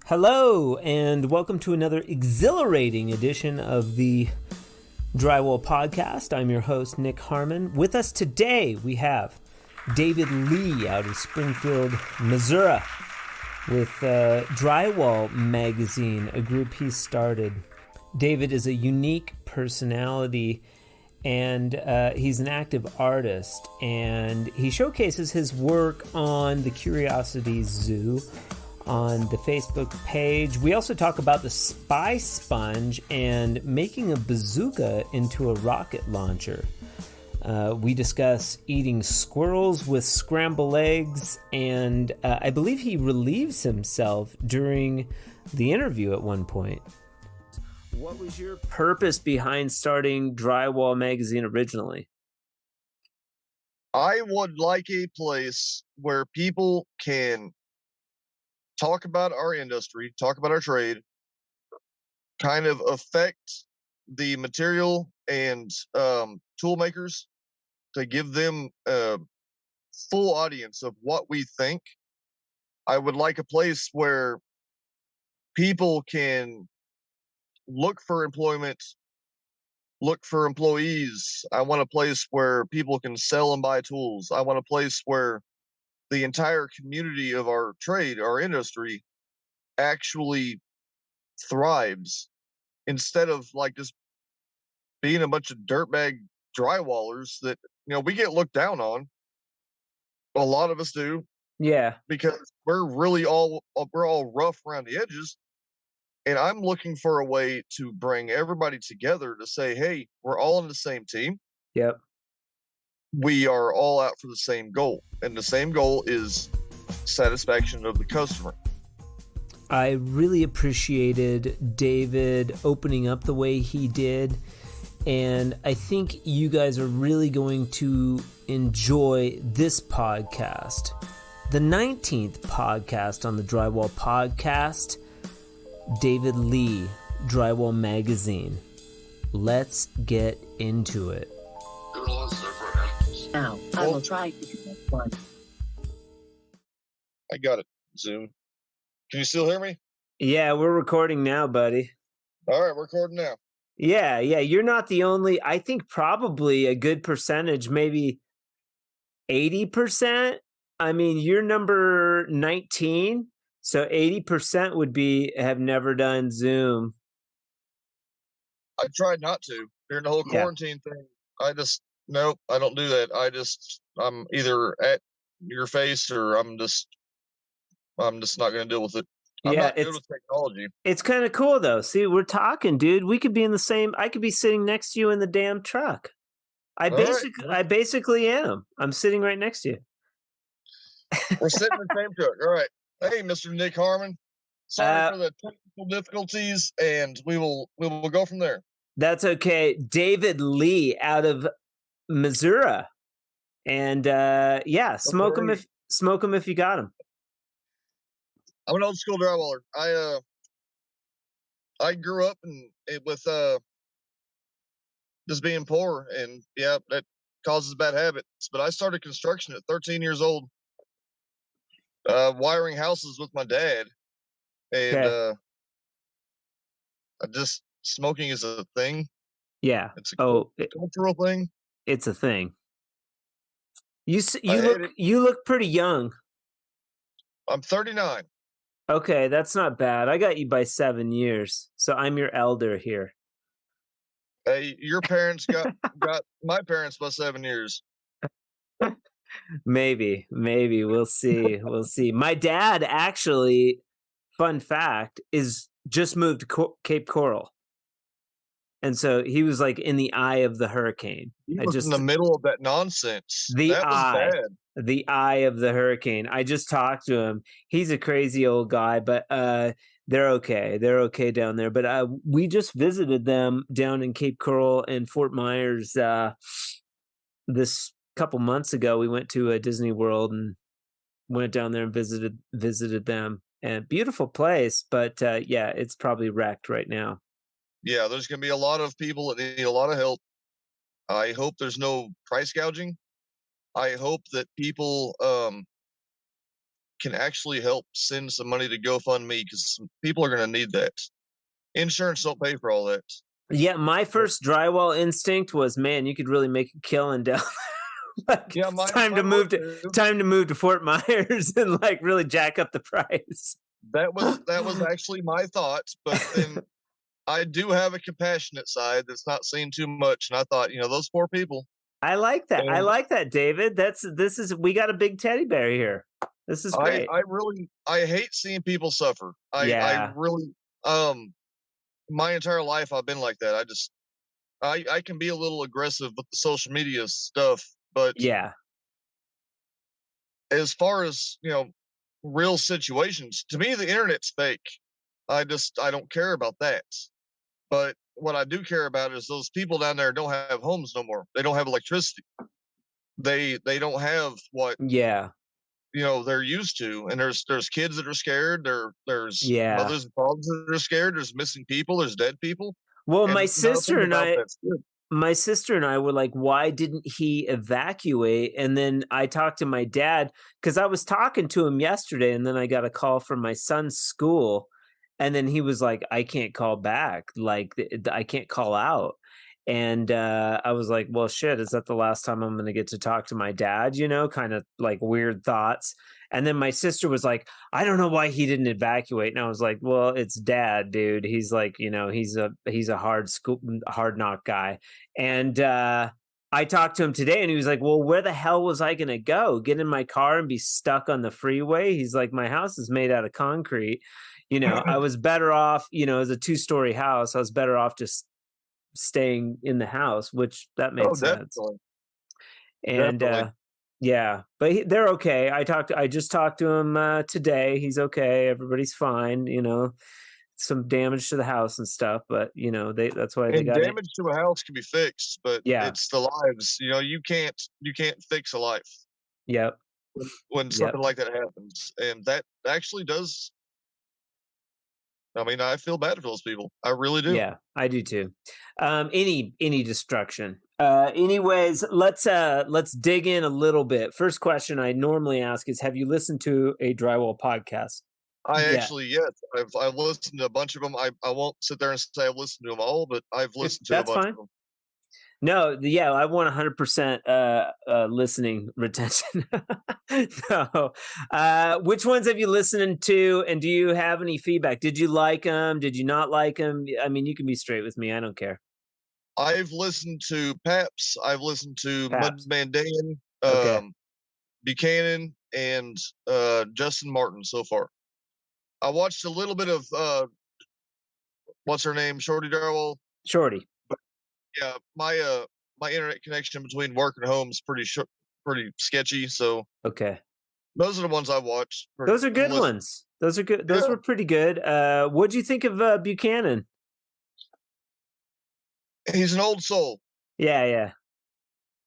Hello, and welcome to another exhilarating edition of the Drywall podcast. I'm your host, Nick Harmon. With us today, we have David Lee out of Springfield, Missouri, with Drywall magazine, a group he started. David is a unique personality, and he's an active artist, and he showcases his work on the Curiosity Zoo on the Facebook page. We also talk about the spy sponge and making a bazooka into a rocket launcher. We discuss eating squirrels with scrambled eggs, and I believe he relieves himself during the interview at one point. What was your purpose behind starting Drywall magazine originally? I would like a place where people can talk about our industry, talk about our trade, kind of affect the material and tool makers to give them a full audience of what we think. I would like a place where people can look for employment, look for employees. I want a place where people can sell and buy tools. I want a place where the entire community of our trade, our industry, actually thrives instead of like just being a bunch of dirtbag drywallers that we get looked down on. A lot of us do. Yeah, because we're all rough around the edges, and I'm looking for a way to bring everybody together to say, hey, we're all in the same team. Yep. We are all out for the same goal, and the same goal is satisfaction of the customer. I really appreciated David opening up the way he did, and I think you guys are really going to enjoy this podcast, the 19th podcast on the Drywall podcast. David Lee, Drywall magazine. Let's get into it. Now, I will try to do that one. I got it. Zoom. Can you still hear me? Yeah, we're recording now, buddy. All right, we're recording now. Yeah. You're not the only, I think probably a good percentage, maybe 80%. I mean, you're number 19, so 80% would have never done Zoom. I tried not to during the whole quarantine thing. Nope, I don't do that. I'm either at your face or I'm just not going to deal with it. I'm not good with technology. It's kind of cool though. See, we're talking, dude. We could be in the same. I could be sitting next to you in the damn truck. I basically am. I'm sitting right next to you. We're sitting in the same truck. All right. Hey, Mr. Nick Harmon. Sorry for the technical difficulties, and we will go from there. That's okay. David Lee out of Missouri, and smoke him if you got him. I'm an old school drywaller. I grew up with just being poor, and that causes bad habits. But I started construction at 13 years old, wiring houses with my dad, and smoking is a thing. Yeah, it's a cultural thing. It's a thing. You look pretty young. I'm 39. Okay, that's not bad. I got you by 7 years, so I'm your elder here. Hey, your parents got my parents by 7 years. Maybe we'll see. My dad actually, fun fact, is just moved to Cape Coral, and so he was like in the eye of the hurricane. He was in the middle of that nonsense. The eye of the hurricane. I just talked to him. He's a crazy old guy, but they're okay. They're okay down there. But we just visited them down in Cape Coral and Fort Myers this couple months ago. We went to Disney World and went down there and visited them. And beautiful place, but it's probably wrecked right now. Yeah, there's going to be a lot of people that need a lot of help. I hope there's no price gouging. I hope that people can actually help send some money to GoFundMe because people are going to need that. Insurance don't pay for all that. Yeah, my first drywall instinct was, man, you could really make a killing down like, Yeah, it's time to move to Fort Myers and like really jack up the price. That was actually my thought, but then I do have a compassionate side that's not seen too much, and I thought, those poor people. I like that. I And like that, David. We got a big teddy bear here. This is great. I hate seeing people suffer. I really my entire life I've been like that. I can be a little aggressive with the social media stuff, but yeah. as far as, real situations, to me the internet's fake. I don't care about that. But what I do care about is those people down there don't have homes no more. They don't have electricity. They don't have what Yeah. they're used to. And there's kids that are scared. There's Yeah. mothers and fathers that are scared. There's missing people. There's dead people. Well, And my sister nothing about that's good. my sister and I were like, why didn't he evacuate? And then I talked to my dad because I was talking to him yesterday, and then I got a call from my son's school. And then he was like, I can't call back. Like, I can't call out. And I was like, well, shit, is that the last time I'm going to get to talk to my dad? Kind of like weird thoughts. And then my sister was like, I don't know why he didn't evacuate. And I was like, well, it's dad, dude. He's like, he's a hard knock guy. And I talked to him today, and he was like, well, where the hell was I going to go? Get in my car and be stuck on the freeway? He's like, my house is made out of concrete. I was better off, as a 2-story house, I was better off just staying in the house, which that made sense. Definitely. And Definitely. yeah, but they're okay. I just talked to him today. He's okay. Everybody's fine. Some damage to the house and stuff, but that's why they got damage to a house can be fixed, but Yeah. it's the lives. You can't fix a life. Yep. When something like that happens, and that actually does. I mean, I feel bad for those people. I really do. Yeah, I do too. Any destruction. Anyways, let's dig in a little bit. First question I normally ask is, have you listened to a Drywall podcast? Yes. I've listened to a bunch of them. I won't sit there and say I've listened to them all, but I've listened to a bunch of them. No, yeah, I want 100% listening retention. So, which ones have you listened to, and do you have any feedback? Did you like them? Did you not like them? I mean, you can be straight with me. I don't care. I've listened to Paps. I've listened to Mudman Dan, Buchanan, and Justin Martin so far. I watched a little bit of what's her name, Shorty Drywall. Shorty. Yeah, my internet connection between work and home is pretty sketchy. So those are the ones I watched. Those are good ones. Those are good. Those were pretty good. What'd you think of Buchanan? He's an old soul. Yeah.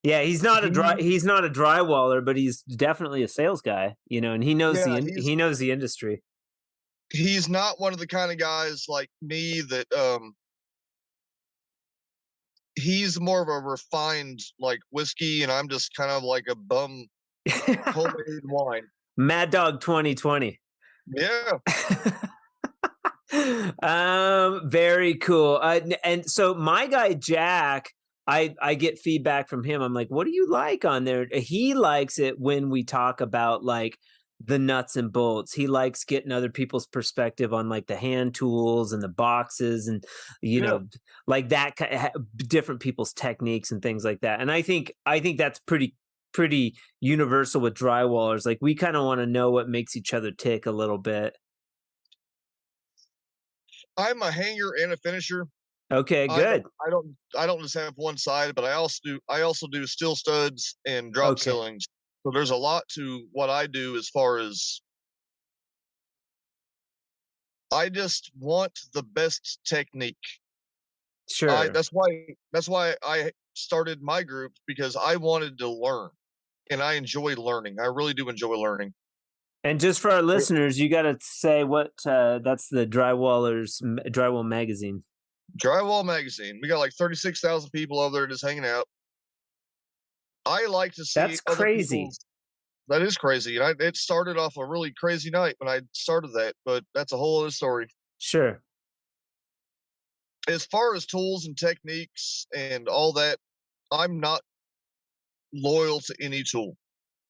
He's not a drywaller, but he's definitely a sales guy. And he knows he knows the industry. He's not one of the kind of guys like me that he's more of a refined like whiskey, and I'm just kind of like a bum homemade wine. Mad Dog 2020. Yeah. Very cool. And so my guy Jack, I get feedback from him. I'm like, what do you like on there? He likes it when we talk about like the nuts and bolts. He likes getting other people's perspective on like the hand tools and the boxes and like that different people's techniques and things like that. And I think that's pretty universal with drywallers. Like we kind of want to know what makes each other tick a little bit. I'm a hanger and a finisher. Okay, good. I don't just have one side, but I also do steel studs and drop ceilings. So there's a lot to what I do as far as I just want the best technique. Sure. That's why I started my group, because I wanted to learn, and I enjoy learning. I really do enjoy learning. And just for our listeners, you got to say what that's the Drywall magazine. Drywall magazine. We got like 36,000 people over there just hanging out. I like to see that's crazy. That is crazy. And it started off a really crazy night when I started that, but that's a whole other story. Sure. As far as tools and techniques and all that, I'm not loyal to any tool.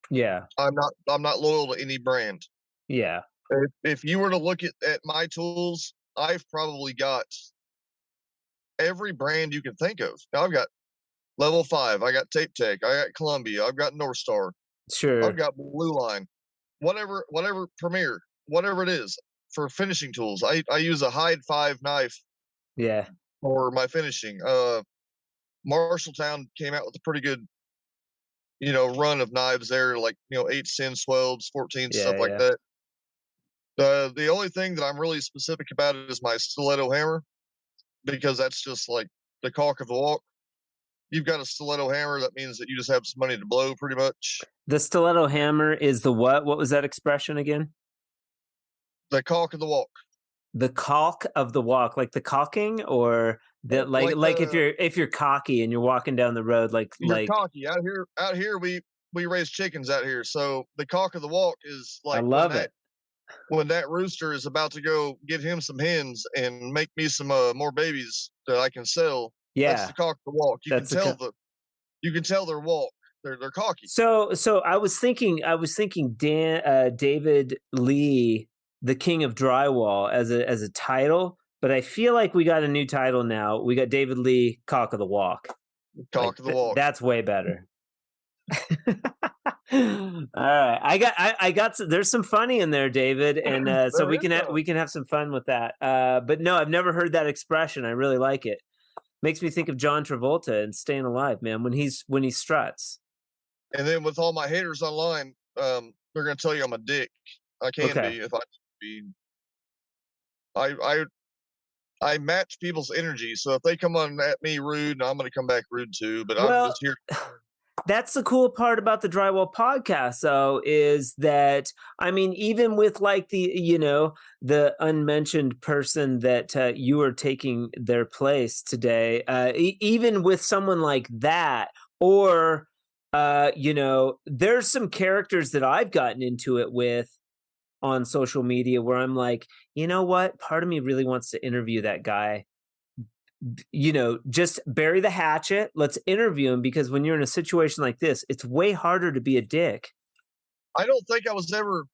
Yeah. I'm not loyal to any brand. Yeah. If you were to look at my tools, I've probably got every brand you can think of. Now I've got Level 5, I got Tape Tech, I got Columbia, I've got North Star, Sure. I've got Blue Line, whatever Premier, whatever it is for finishing tools. I use a Hyde 5 knife Yeah. for my finishing. Marshalltown came out with a pretty good, run of knives there, like 8s, 10s, 12s, 14s, Yeah. stuff like Yeah. that. The only thing that I'm really specific about it is my stiletto hammer, because that's just like the cock of the walk. You've got a stiletto hammer, that means that you just have some money to blow, pretty much. The stiletto hammer is the what? What was that expression again? The cock of the walk. The caulk of the walk, like the caulking, or the like if you're cocky and you're walking down the road, you're cocky. Out here we raise chickens out here, so the cock of the walk is I like love it. when that rooster is about to go get him some hens and make me some more babies that I can sell. That's Yeah, the cock of the walk. You that's can tell their walk. They're cocky. So I was thinking David Lee, the King of Drywall, as a title, but I feel like we got a new title now. We got David Lee, Cock of the Walk. Cock of the walk. That's way better. All right, I got there's some funny in there, David, and so we can have some fun with that. But no, I've never heard that expression. I really like it. Makes me think of John Travolta and Staying Alive, man. When he struts. And then with all my haters online, they're gonna tell you I'm a dick. I can be if I be. I match people's energy, so if they come on at me rude, I'm gonna come back rude too. But I'm just here. That's the cool part about the Drywall podcast, though, is that, I mean, even with like the unmentioned person that you are taking their place today, even with someone like that, or, there's some characters that I've gotten into it with on social media where I'm like, you know what? Part of me really wants to interview that guy. Just bury the hatchet. Let's interview him, because when you're in a situation like this, it's way harder to be a dick. I don't think I was ever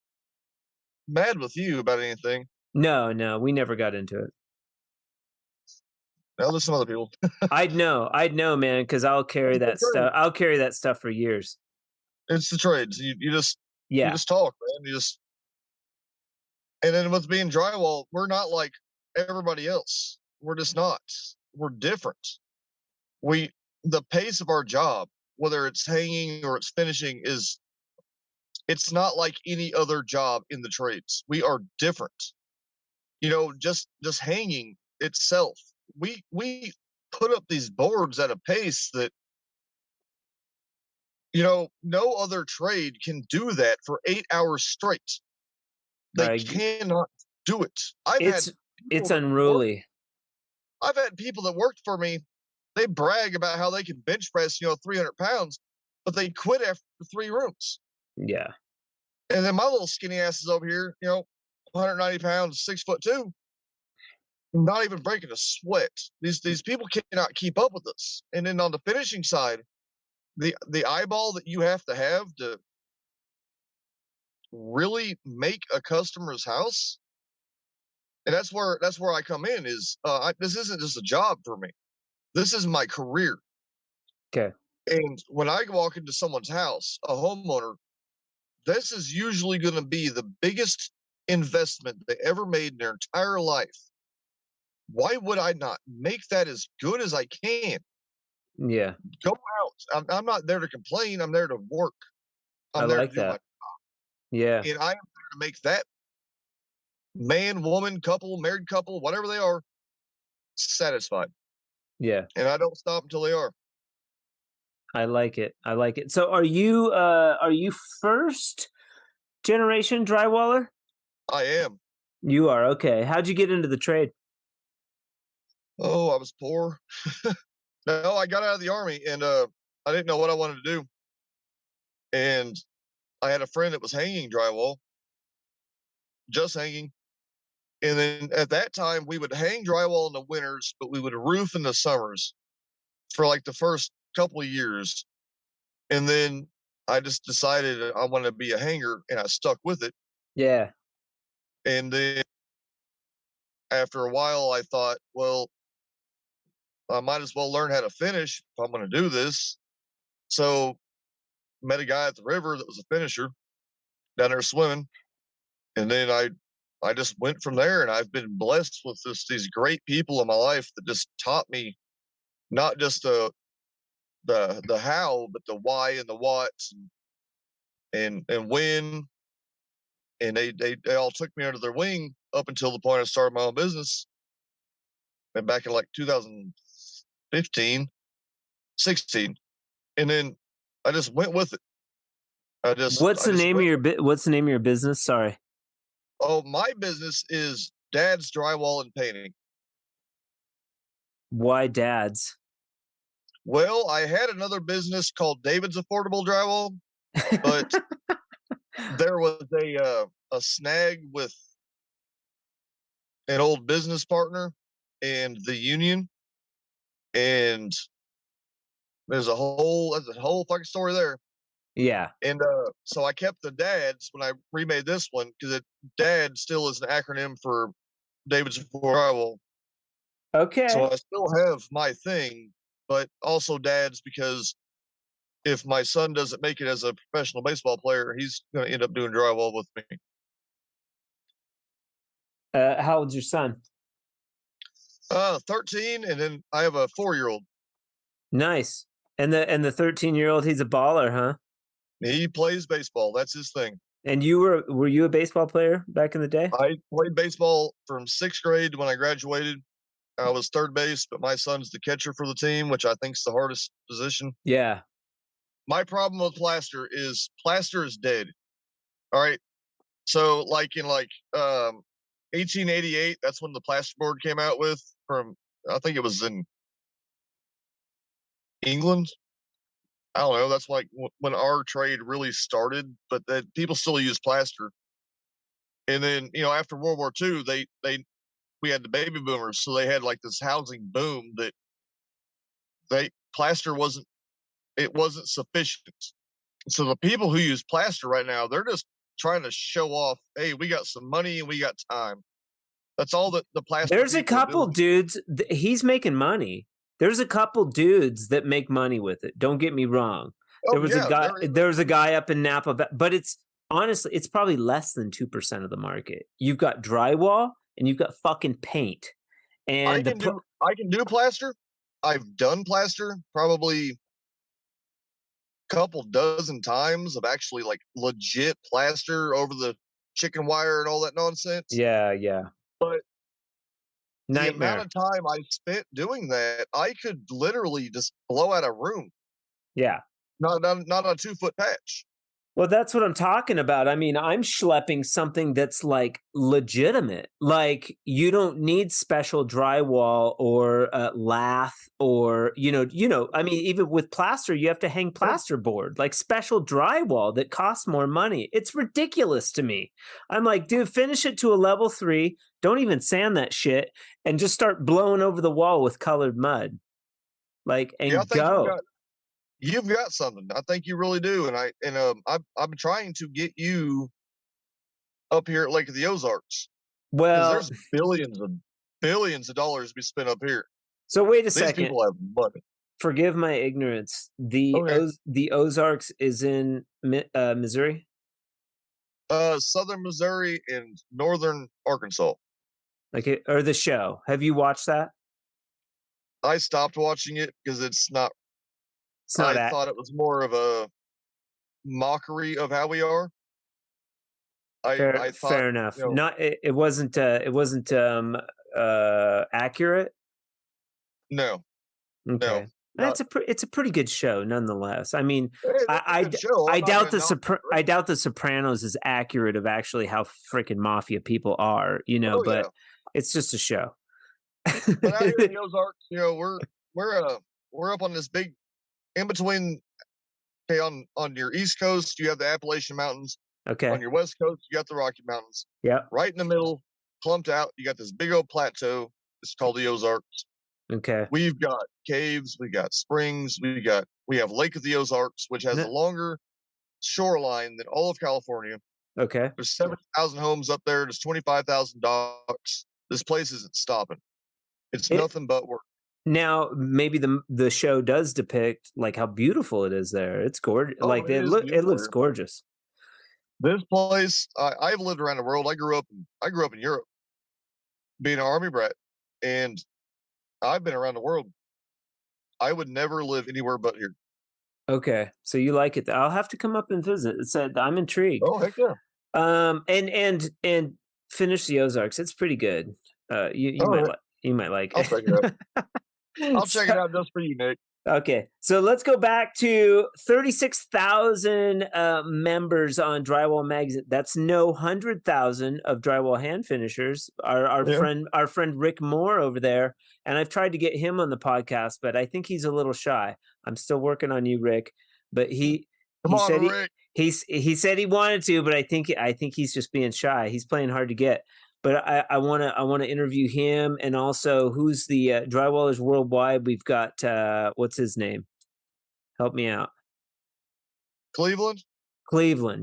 mad with you about anything. No, we never got into it. Now there's some other people. I'd know, man, because I'll carry that stuff. I'll carry that stuff for years. It's the trades. You just talk, man. And then with being drywall, we're not like everybody else. We're just not. We're different. The pace of our job, whether it's hanging or it's finishing, it's not like any other job in the trades. We are different. Just hanging itself. We put up these boards at a pace that no other trade can do that for 8 hours straight. They cannot do it. It's unruly. I've had people that worked for me, they brag about how they can bench press, 300 pounds, but they quit after 3 rooms. Yeah. And then my little skinny ass is over here, 190 pounds, 6'2", not even breaking a sweat. These people cannot keep up with us. And then on the finishing side, the eyeball that you have to really make a customer's house. And that's where I come in is this isn't just a job for me. This is my career. Okay. And when I walk into someone's house, a homeowner, this is usually going to be the biggest investment they ever made in their entire life. Why would I not make that as good as I can? Yeah. Go out. I'm not there to complain. I'm there to work. I'm there like to do that. my job. Yeah. And I am there to make that man, woman, couple, married couple, whatever they are, satisfied. Yeah. And I don't stop until they are. I like it. So are you first generation drywaller? I am. You are. Okay. How'd you get into the trade? Oh, I was poor. No, I got out of the Army and I didn't know what I wanted to do. And I had a friend that was hanging drywall, just hanging. And then at that time, we would hang drywall in the winters, but we would roof in the summers for like the first couple of years. And then I just decided I wanted to be a hanger, and I stuck with it. Yeah. And then after a while, I thought, well, I might as well learn how to finish if I'm going to do this. So met a guy at the river that was a finisher down there swimming, and then I just went from there, and I've been blessed with these great people in my life that just taught me not just the how, but the why and the whats, and when. And they all took me under their wing up until the point I started my own business. And back in like 2015, 16, and then I just went with it. What's the name of your business? Sorry. Oh, my business is Dad's Drywall and Painting. Why Dad's? Well, I had another business called David's Affordable Drywall, but there was a snag with an old business partner and the union, and there's a whole fucking story there. Yeah. And so I kept the Dad's when I remade this one, because Dad still is an acronym for David's Drywall. Okay. So I still have my thing, but also Dad's, because if my son doesn't make it as a professional baseball player, he's going to end up doing drywall with me. How old's your son? 13, and then I have a 4-year-old. Nice. And the 13-year-old, he's a baller, huh? He plays baseball. That's his thing. And were you a baseball player back in the day? I played baseball from 6th grade to when I graduated. I was third base, but my son's the catcher for the team, which I think is the hardest position. Yeah. My problem with plaster is dead. All right. So like in 1888, that's when the plasterboard came out with, from, I think it was in England. I don't know. That's like when our trade really started, but that people still use plaster. And then, after World War II, we had the baby boomers, so they had like this housing boom that plaster wasn't sufficient. So the people who use plaster right now, they're just trying to show off, hey, we got some money and we got time. That's all that the plaster. There's a couple dudes. He's making money. There's a couple dudes that make money with it. Don't get me wrong. There was a guy up in Napa, but it's honestly, it's probably less than 2% of the market. You've got drywall and you've got fucking paint. And I can do plaster. I've done plaster probably couple dozen times of actually like legit plaster over the chicken wire and all that nonsense. Yeah. But nightmare. The amount of time I spent doing that, I could literally just blow out a room. Yeah. Not a 2-foot patch. Well, that's what I'm talking about. I mean, I'm schlepping something that's like legitimate. Like, you don't need special drywall or lath or, I mean, even with plaster, you have to hang plasterboard, like special drywall that costs more money. It's ridiculous to me. I'm like, dude, finish it to a level 3. Don't even sand that shit and just start blowing over the wall with colored mud. Like, and go. You've got something. I think you really do, and I'm trying to get you up here at Lake of the Ozarks. Well, there's billions of dollars to be spent up here. So wait a These second. People have money. Forgive my ignorance. The Ozarks is in Missouri. Southern Missouri and northern Arkansas. Or the show. Have you watched that? I stopped watching it because it's not. I thought it was more of a mockery of how we are. I thought, fair enough. It wasn't accurate. No. Okay. No, it's a pretty good show nonetheless. I mean, I doubt the Sopranos is accurate of actually how freaking mafia people are, but it's just a show. But out here in the Ozarks, we're up on this big, in between Okay, on your East Coast, you have the Appalachian Mountains. Okay. On your West Coast, you got the Rocky Mountains. Yep. Right in the middle, clumped out, you got this big old plateau. It's called the Ozarks. Okay. We've got caves, we got springs, we have Lake of the Ozarks, which has a longer shoreline than all of California. Okay. There's 70,000 homes up there. There's 25,000 docks. This place isn't stopping. It's nothing but work. Now, maybe the show does depict like how beautiful it is there. It's gorgeous. Oh, like it looks here. gorgeous. This place, I've lived around the world. I grew up in Europe, being an army brat, and I've been around the world. I would never live anywhere but here. Okay, so you like it. I'll have to come up and visit. It said I'm intrigued. Oh heck yeah! And finish the Ozarks. It's pretty good. You might like I'll it. check it out. I'll check it out just for you, Nick. Okay, so let's go back to 36,000 members on Drywall Magazine. That's no 100,000 of Drywall Hand Finishers. Our friend Rick Moore over there, and I've tried to get him on the podcast, but I think he's a little shy. I'm still working on you, Rick. But he said Rick. he said he wanted to, but I think he's just being shy. He's playing hard to get. But I want to interview him, and also who's the Drywallers Worldwide. We've got what's his name? Help me out. Cleveland,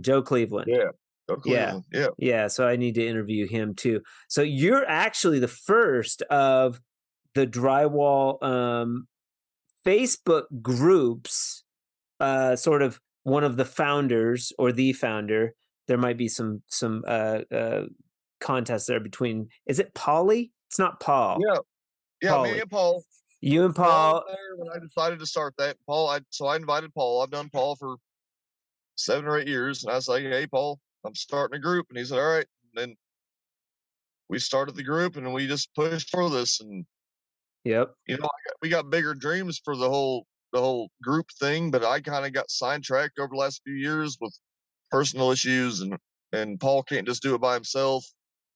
Joe Cleveland. Yeah, Joe Cleveland. Yeah. So I need to interview him too. So you're actually the first of the Drywall Facebook groups. Sort of one of the founders or the founder. There might be some contest there between. Is it Paulie? It's not Paul. Yeah, Paulie. me and Paul. You and Paul. There when I decided to start that, so I invited Paul. I've known Paul for 7 or 8 years, and I was like, "Hey, Paul, I'm starting a group," and he said, "All right." And then we started the group, and we just pushed for this. And yep, we got bigger dreams for the whole group thing, but I kind of got sidetracked over the last few years with personal issues, and Paul can't just do it by himself.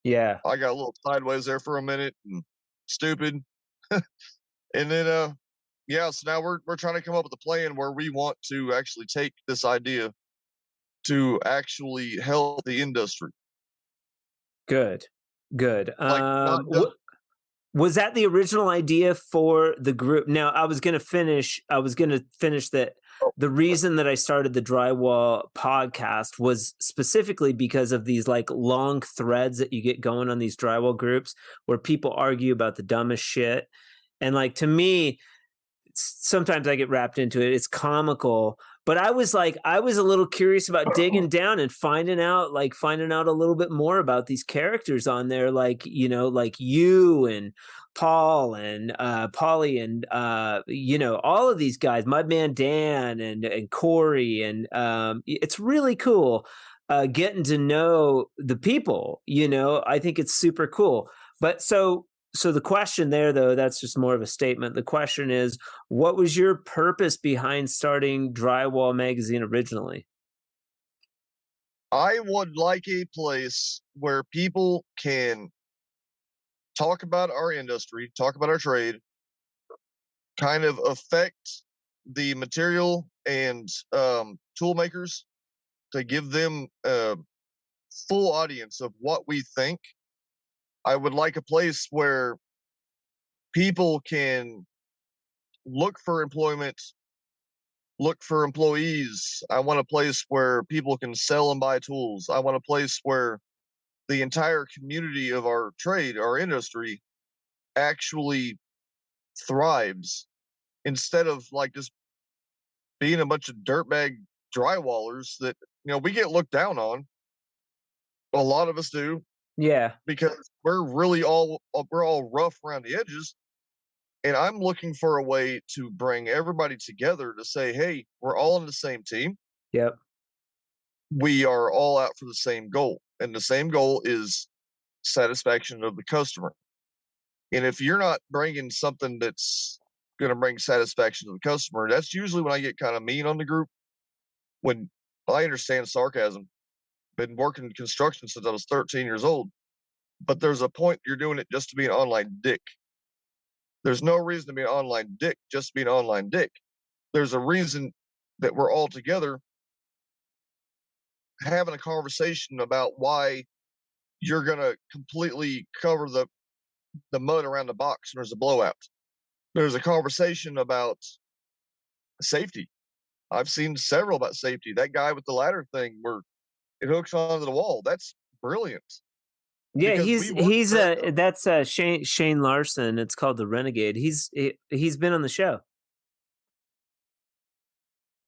Yeah, I got a little sideways there for a minute and stupid. And then so now we're trying to come up with a plan where we want to actually take this idea to actually help the industry. Good. Like was that the original idea for the group? Now I was going to finish that. The reason that I started the Drywall podcast was specifically because of these like long threads that you get going on these drywall groups where people argue about the dumbest shit. And like, to me, sometimes I get wrapped into it. It's comical, but I was a little curious about digging down and finding out a little bit more about these characters on there. Like, like you and Paul and Paulie and all of these guys, Mudman Dan and Corey, and it's really cool getting to know the people. I think it's super cool. But so the question there, though, that's just more of a statement. The question is, what was your purpose behind starting Drywall Magazine originally? I would like a place where people can talk about our industry, talk about our trade, kind of affect the material and tool makers to give them a full audience of what we think. I would like a place where people can look for employment, look for employees. I want a place where people can sell and buy tools. I want a place where the entire community of our trade, our industry, actually thrives instead of like just being a bunch of dirtbag drywallers that we get looked down on. A lot of us do. Yeah, because we're all rough around the edges, and I'm looking for a way to bring everybody together to say, hey, we're all on the same team. Yep. We are all out for the same goal, and the same goal is satisfaction of the customer. And if you're not bringing something that's going to bring satisfaction to the customer, that's usually when I get kind of mean on the group. When I understand sarcasm, been working construction since I was 13 years old. But there's a point you're doing it just to be an online dick. There's no reason to be an online dick just to be an online dick. There's a reason that we're all together having a conversation about why you're going to completely cover the mud around the box when there's a blowout. There's a conversation about safety. I've seen several about safety. That guy with the ladder thing where it hooks onto the wall. That's brilliant. Yeah, Because we work he's that that's Shane Larson. It's called The Renegade. He's been on the show.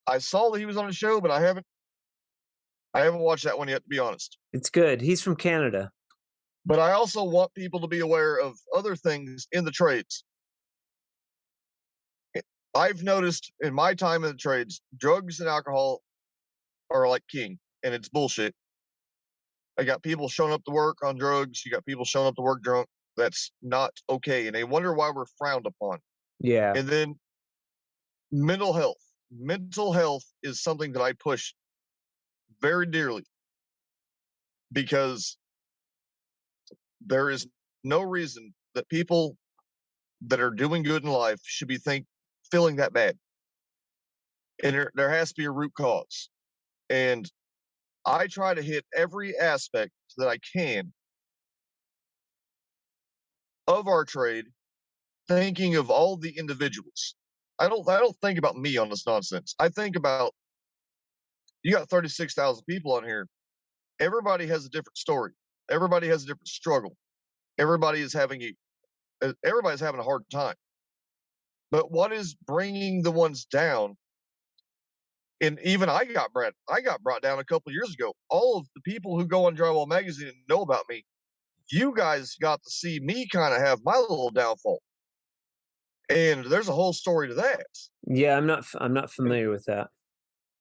I saw that he was on the show, but I haven't watched that one yet, to be honest. It's good. He's from Canada. But I also want people to be aware of other things in the trades. I've noticed in my time in the trades, drugs and alcohol are like king, and it's bullshit. I got people showing up to work on drugs. You got people showing up to work drunk. That's not okay, and they wonder why we're frowned upon. Yeah. And then mental health. Mental health is something that I push very dearly because there is no reason that people that are doing good in life should be feeling that bad. And there has to be a root cause. And I try to hit every aspect that I can of our trade, thinking of all the individuals. I don't think about me on this nonsense. I think about, you got 36,000 people on here. Everybody has a different story. Everybody has a different struggle. Everybody's having a hard time. But what is bringing the ones down? And even I got brought down a couple of years ago. All of the people who go on Drywall Magazine and know about me, you guys got to see me kind of have my little downfall. And there's a whole story to that. Yeah, I'm not familiar with that.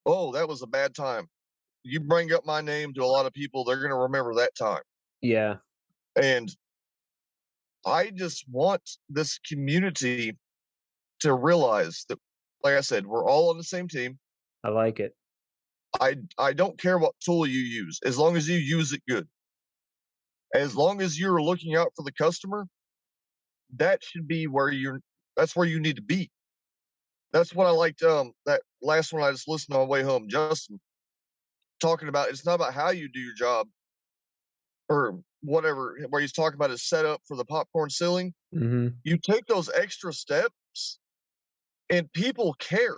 Oh, that was a bad time. You bring up my name to a lot of people, they're going to remember that time. Yeah. And I just want this community to realize that, like I said, we're all on the same team. I like it. I don't care what tool you use, as long as you use it good. As long as you're looking out for the customer, that should be that's where you need to be. That's what I liked. That last one I just listened on my way home, Justin, talking about it's not about how you do your job or whatever, where he's talking about his setup for the popcorn ceiling. Mm-hmm. You take those extra steps and people care.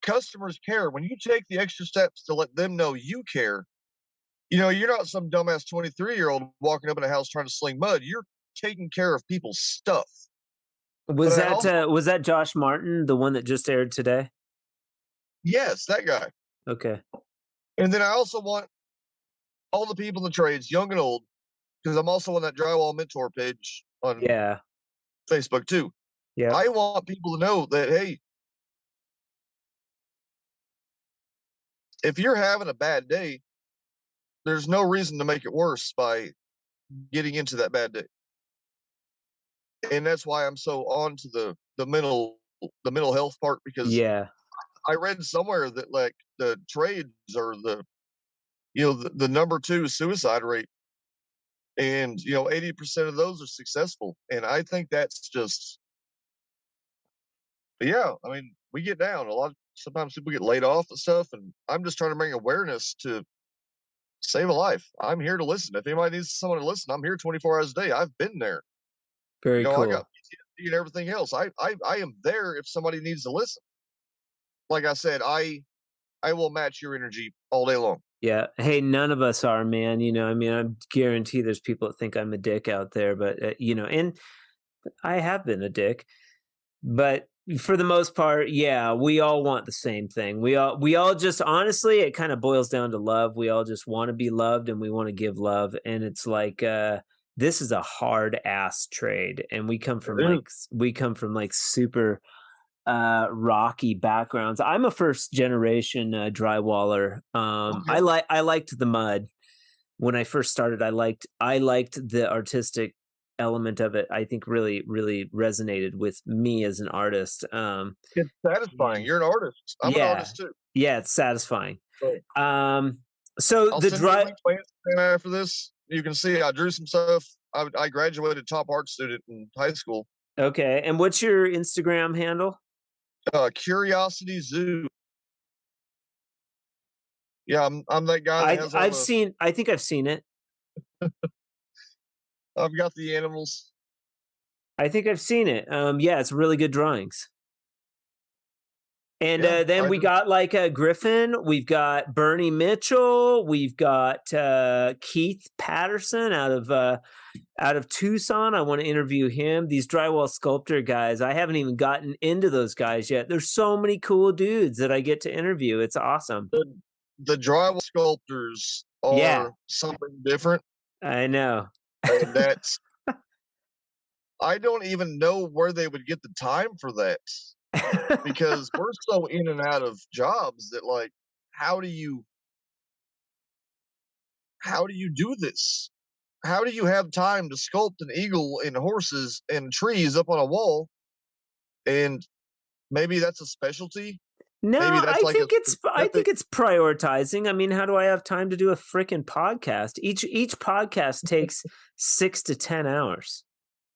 Customers care. When you take the extra steps to let them know you care, you're not some dumbass 23-year-old walking up in a house trying to sling mud. You're taking care of people's stuff. Was that Josh Martin, the one that just aired today? Yes, that guy. Okay. And then I also want all the people in the trades, young and old, because I'm also on that Drywall Mentor page on Facebook too. Yeah. I want people to know that, hey, if you're having a bad day, there's no reason to make it worse by getting into that bad day. And that's why I'm so on to the mental health part, because I read somewhere that like the trades are the number 2 suicide rate, and 80% of those are successful. And I think that's just, I mean, we get down sometimes people get laid off and stuff, and I'm just trying to bring awareness to save a life. I'm here to listen. If anybody needs someone to listen, I'm here 24 hours a day. I've been there. Very cool. I got PTSD and everything else. I am there if somebody needs to listen. Like I said, I will match your energy all day long. Yeah. Hey, none of us are, man. I mean, I guarantee there's people that think I'm a dick out there, but and I have been a dick. But for the most part, we all want the same thing. We all just, honestly, it kind of boils down to love. We all just want to be loved, and we want to give love. And it's like, this is a hard ass trade. And we come from super rocky backgrounds. I'm a first generation drywaller. Okay. I liked the mud when I first started. I liked the artistic element of it. I think really, really resonated with me as an artist. It's satisfying. You're an artist. I'm an artist too. Yeah, it's satisfying. Right. So I'll the after this, you can see I drew some stuff. I graduated top art student in high school. Okay, and what's your Instagram handle? Curiosity Zoo. Yeah, I'm that guy that has all I've the. seen. I think I've seen it. I've got the animals. I think I've seen it. Yeah, it's really good drawings. And Yeah, then we got like Griffin. We've got Bernie Mitchell. We've got Keith Patterson out of Tucson. I want to interview him. These drywall sculptor guys. I haven't even gotten into those guys yet. There's so many cool dudes that I get to interview. It's awesome. The drywall sculptors Yeah, are something different, I know. and that's I don't even know where they would get the time for that because we're so in and out of jobs that like how do you do this? How do you have time to sculpt an eagle and horses and trees up on a wall? And maybe that's a specialty. No, Maybe that's like a I think specific. it's prioritizing. I mean, how do I have time to do a freaking podcast? Each podcast takes 6 to 10 hours.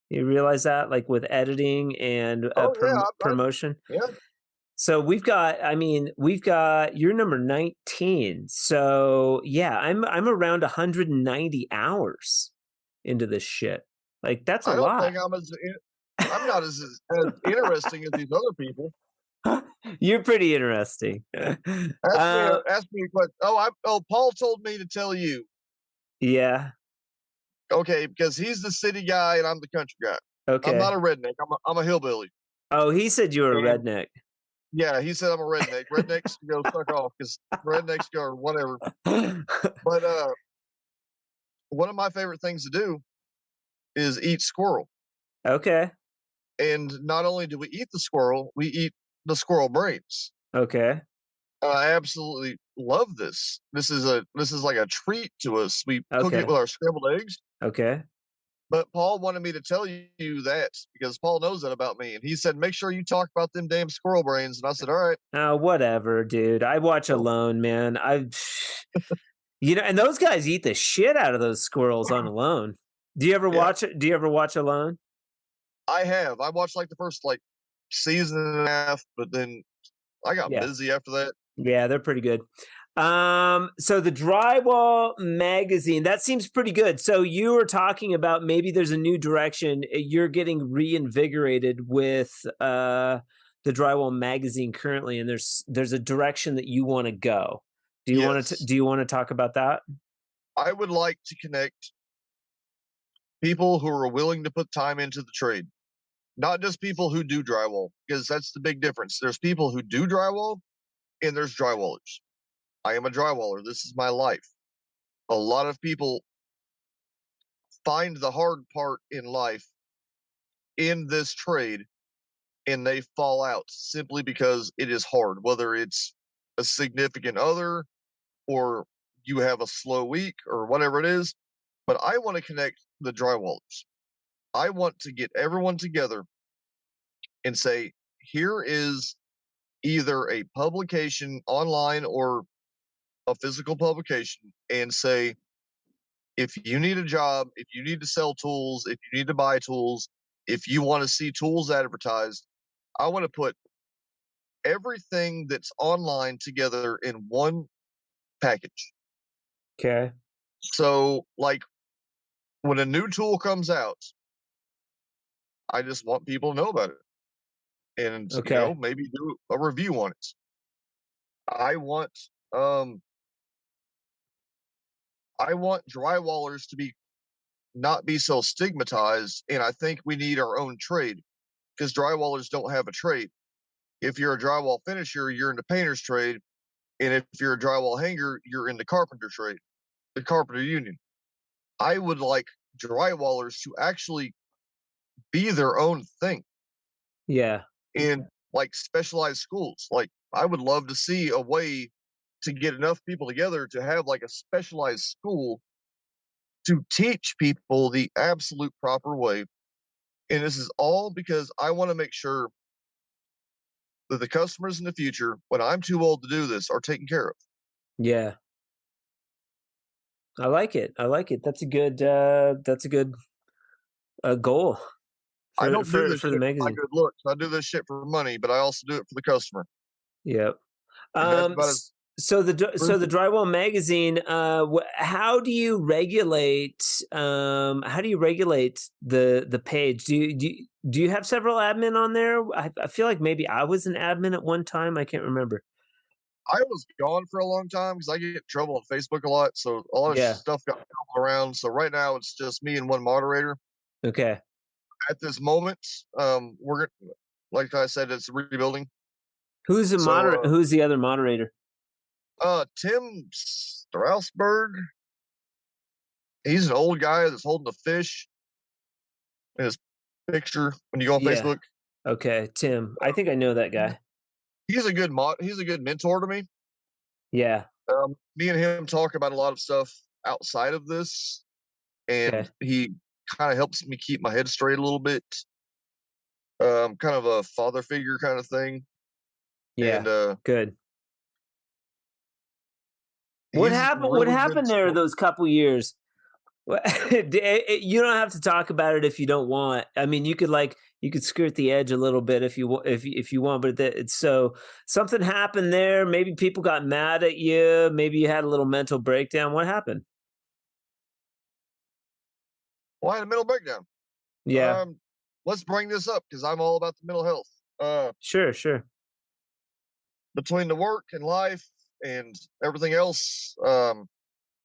You realize that, like with editing and Oh yeah, promotion. yeah. So we've got. I mean, we've got. You're number 19. So yeah, I'm around 190 hours into this shit. Like that's a I don't lot. think I'm not as interesting as these other people. You're pretty interesting. Ask me a question. Paul told me to tell you. Yeah. Okay, because he's the city guy and I'm the country guy. Okay. I'm not a redneck. I'm a hillbilly. Oh, he said you were a And redneck. yeah, he said I'm a redneck. Rednecks go suck off because rednecks go or whatever. But one of my favorite things to do is eat squirrel. Okay. And not only do we eat the squirrel, we eat the squirrel brains. Okay. I absolutely love this. This is like a treat to us. We cook Okay. it with our scrambled eggs. Okay. But Paul wanted me to tell you that because Paul knows that about me. And he said, make sure you talk about them damn squirrel brains. And I said, all right. Oh, whatever, dude. I watch Alone, man. And those guys eat the shit out of those squirrels on Alone. Do you ever watch it? Do you ever watch Alone? I have. I watched like the first like season and a half, but then I got busy after that. Yeah, they're pretty good. So the Drywall magazine, that seems pretty good. So you were talking about maybe there's a new direction. You're getting reinvigorated with the Drywall magazine currently, and there's a direction that you want to go. Do you want to talk about that? I would like to connect people who are willing to put time into the trade. Not just people who do drywall, because that's the big difference. There's people who do drywall and there's drywallers. I am a drywaller. This is my life. A lot of people find the hard part in life in this trade and they fall out simply because it is hard, whether it's a significant other or you have a slow week or whatever it is. But I want to connect the drywallers. I want to get everyone together and say, here is either a publication online or a physical publication, and say, if you need a job, if you need to sell tools, if you need to buy tools, if you want to see tools advertised, I want to put everything that's online together in one package. Okay. So, like, when a new tool comes out, I just want people to know about it and maybe do a review on it. I want drywallers to not be so stigmatized, and I think we need our own trade because drywallers don't have a trade. If you're a drywall finisher, you're in the painter's trade, and if you're a drywall hanger, you're in the carpenter trade, the carpenter union. I would like drywallers to actually be their own thing. Yeah. In like specialized schools. Like I would love to see a way to get enough people together to have like a specialized school to teach people the absolute proper way. And this is all because I want to make sure that the customers in the future, when I'm too old to do this, are taken care of. Yeah. I like it. That's a good goal. I don't do this for shit the for my magazine. good looks. I do this shit for money, but I also do it for the customer. Yep. And that's about So the Drywall magazine, how do you regulate the page? Do you have several admin on there? I feel like maybe I was an admin at one time. I can't remember. I was gone for a long time because I get in trouble on Facebook a lot, so a lot of Yeah. stuff got shuffled around. So right now it's just me and one moderator. Okay. At this moment, we're like I said, it's rebuilding. Who's the So, Who's the other moderator? Tim Strausberg, he's an old guy that's holding a fish in his picture when you go on Yeah. Facebook. Okay, Tim. I think I know that guy. He's a good he's a good mentor to me. Yeah. Me and him talk about a lot of stuff outside of this, and Okay. he kind of helps me keep my head straight a little bit. Kind of a father figure kind of thing. Yeah. And Good. What he's happened? What really good. happened there those couple years? You don't have to talk about it if you don't want. I mean, you could skirt the edge a little bit if you want, but it's so something happened there. Maybe people got mad at you. Maybe you had a little mental breakdown. What happened? Well, I had a mental breakdown. Yeah. Let's bring this up because I'm all about the mental health. Sure. Between the work and life and everything else,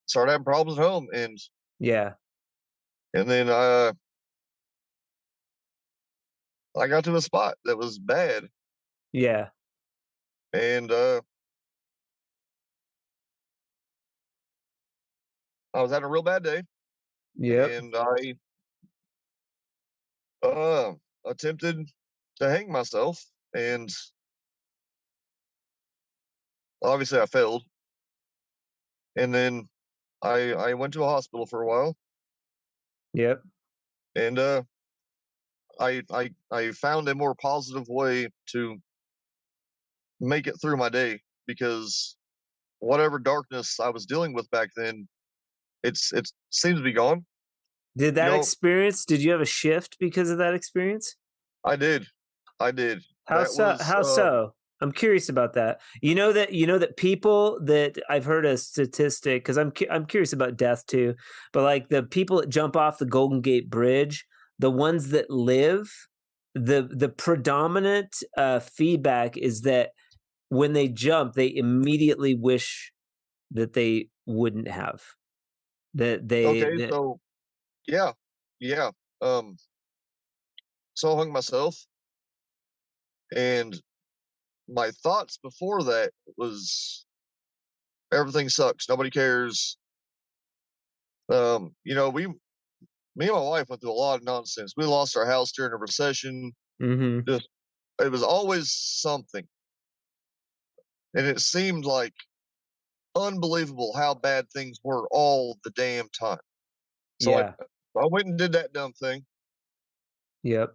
started having problems at home, Yeah. and then I got to a spot that was bad, Yeah. and I was having a real bad day, Yep. and I attempted to hang myself, and obviously I failed. And then I went to a hospital for a while, Yep. and I found a more positive way to make it through my day because whatever darkness I was dealing with back then, it seems to be gone. Did You that know, experience? Did you have a shift because of that experience? I did, I did. How That so? was How so? I'm curious about that. You know that people that I've heard a statistic because I'm curious about death too, but like the people that jump off the Golden Gate Bridge, the ones that live, the predominant feedback is that when they jump, they immediately wish that they wouldn't have. okay. That So yeah, yeah. Um, so I hung myself, and my thoughts before that was everything sucks, nobody cares. We Me and my wife went through a lot of nonsense. We lost our house during a recession. Mm-hmm. Just it was always something, and it seemed like unbelievable how bad things were all the damn time. So Yeah. I went and did that dumb thing. Yep.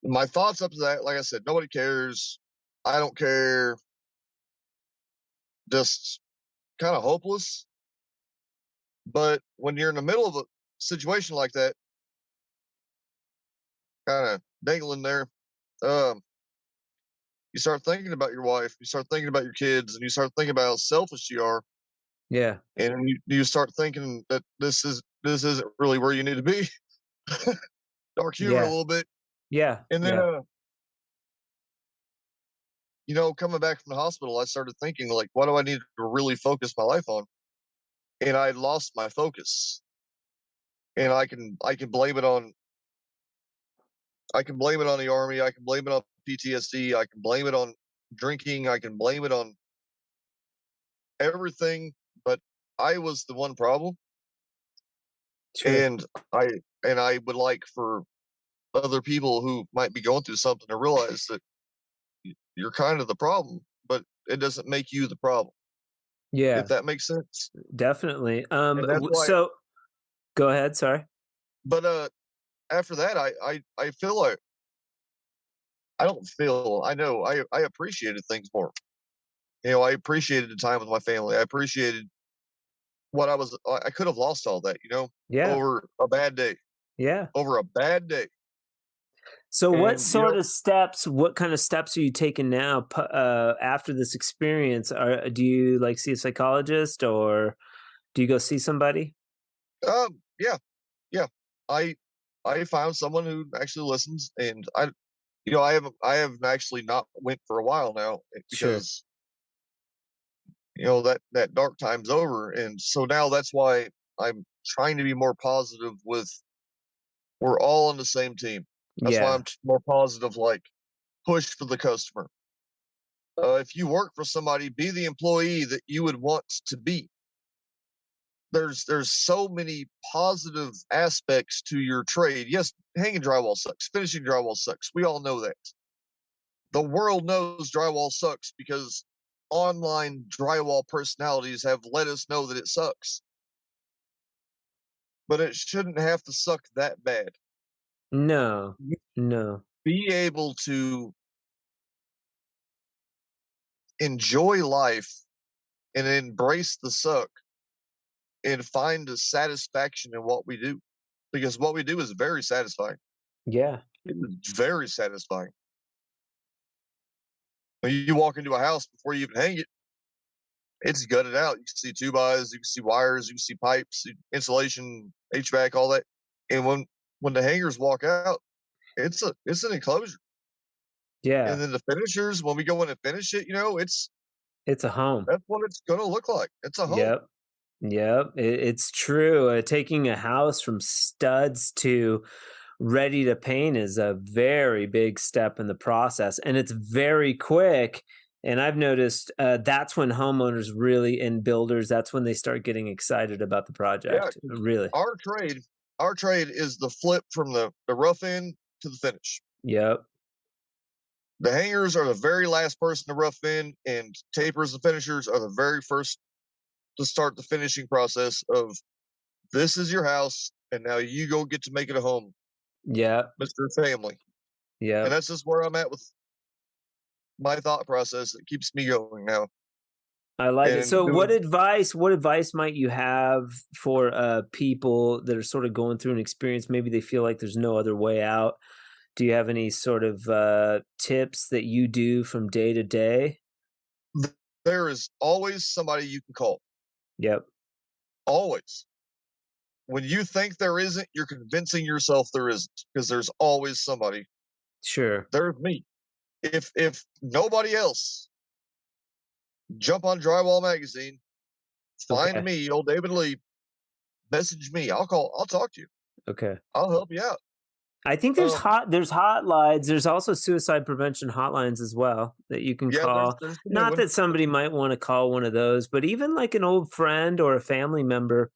My thoughts up to that, like I said, nobody cares. I don't care. Just kind of hopeless. But when you're in the middle of a situation like that, kind of dangling there, um, you start thinking about your wife, you start thinking about your kids, and you start thinking about how selfish you are, Yeah. and you start thinking that this isn't really where you need to be. Dark humor a Yeah. little bit, Yeah. and then Yeah. coming back from the hospital, I started thinking like, what do I need to really focus my life on? And I lost my focus, and I can blame it on the army, I can blame it on PTSD, I can blame it on drinking, I can blame it on everything, but I was the one problem, Sure. and I I would like for other people who might be going through something to realize that you're kind of the problem, but it doesn't make you the problem. If Yeah. that makes sense. Definitely. And that's why. So go ahead. Sorry. But after that, I feel like I don't feel I know I appreciated things more. I appreciated the time with my family. I appreciated what I could have lost all that, Yeah. over a bad day. Yeah. Over a bad day. So what And sort of steps, what kind of steps are you taking now after this experience? Do you like see a psychologist or do you go see somebody? yeah, yeah. I I found someone who actually listens, and I have actually not went for a while now Sure. because that dark time's over, and so now that's why I'm trying to be more positive with we're all on the same team. That's why Yeah. I'm more positive, like push for the customer. If you work for somebody, be the employee that you would want to be. There's so many positive aspects to your trade. Yes, hanging drywall sucks. Finishing drywall sucks. We all know that. The world knows drywall sucks because online drywall personalities have let us know that it sucks. But it shouldn't have to suck that bad. No. You No. be able to enjoy life and embrace the suck and find a satisfaction in what we do. Because what we do is very satisfying. Yeah. It is very satisfying. When you walk into a house before you even hang it, it's gutted out. You can see two bys, you can see wires, you can see pipes, insulation, HVAC, all that. And when the hangers walk out, it's an enclosure. And Yeah. then the finishers, when we go in and finish it, It's a home. that's what it's gonna look like. It's a home. Yep. Yep. It's true. Taking a house from studs to ready to paint is a very big step in the process, and it's very quick. And I've noticed that's when homeowners really and builders, that's when they start getting excited about the Yeah, project. 'cause Really. our trade is the flip from the rough end to the finish. Yep. The hangers are the very last person to rough in, and tapers and finishers are the very first to start the finishing process of this is your house, and now you go get to make it a home, Yep. Mr. Family. And Yep. that's just where I'm at with my thought process that keeps me going now. I like it. And So doing what advice might you have for people that are sort of going through an experience? Maybe they feel like there's no other way out. Do you have any sort of tips that you do from day to day? there is always somebody you can call. Yep. Always. When you think there isn't, you're convincing yourself there isn't because there's always somebody. Sure. There's me. If nobody else, jump on Drywall Magazine, find Okay. me, old David Lee, message me. I'll talk to you. Okay. I'll help you out. I think Um, there's hotlines. There's also suicide prevention hotlines as well that you can yeah, call. there's the new Not one. that somebody might want to call one of those, but even like an old friend or a family member,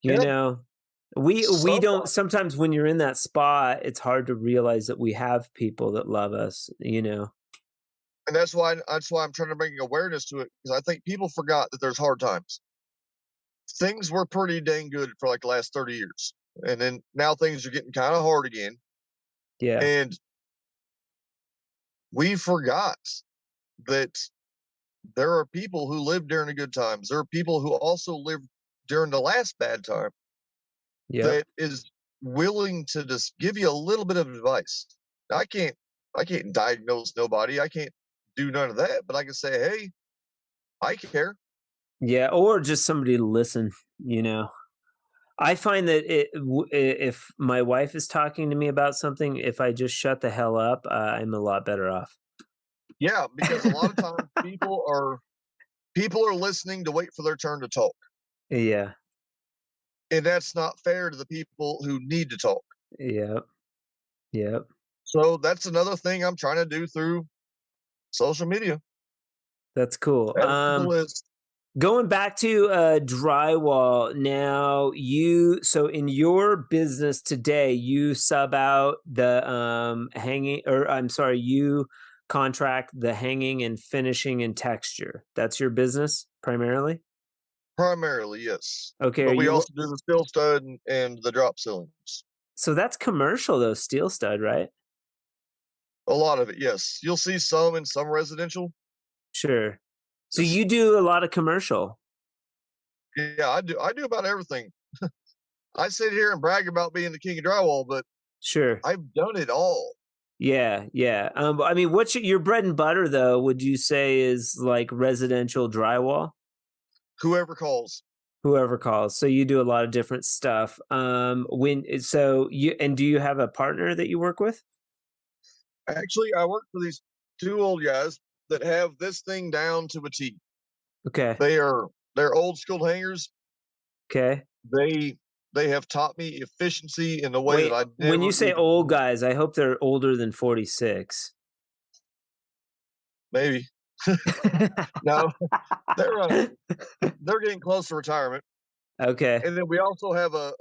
you Yeah, know, we don't somebody. sometimes when you're in that spot, it's hard to realize that we have people that love us, you know. And that's why I'm trying to bring awareness to it because I think people forgot that there's hard times. Things were pretty dang good for like the last 30 years. And then now things are getting kind of hard again. Yeah. And we forgot that there are people who lived during the good times. There are people who also lived during the last bad time Yep. that is willing to just give you a little bit of advice. I can't I can't diagnose nobody. I can't do none of that, but I can say, "Hey, I care." Yeah, or just somebody to listen, you know. I find that if my wife is talking to me about something, if I just shut the hell up, I'm a lot better off. Yeah, because a lot of times people are listening to wait for their turn to talk, Yeah. and that's not fair to the people who need to talk. Yep. Yep. So that's another thing I'm trying to do through social media. That's cool. Add it to the list. Going back to drywall now, so in your business today, you sub out the hanging, or I'm sorry, you contract the hanging and finishing and texture. That's your business primarily? Primarily, yes. Okay, are But we you also do the steel stud and the drop ceilings. so that's commercial though, steel stud, right? A lot of it, yes. You'll see some in some residential. Sure. So Yes. you do a lot of commercial. Yeah, I do about everything. I sit here and brag about being the king of drywall, but Sure. I've done it all. Yeah, yeah. I mean, what's your bread and butter though? Would you say is like residential drywall? Whoever calls. Whoever calls. So you do a lot of different stuff. Do you have a partner that you work with? Actually, I work for these two old guys that have this thing down to a T. Okay. They're old school hangers. Okay. They have taught me efficiency in a way that Wait, I when you never say even old guys, I hope they're older than 46. maybe. No, they're they're getting close to retirement. Okay. And then we also have a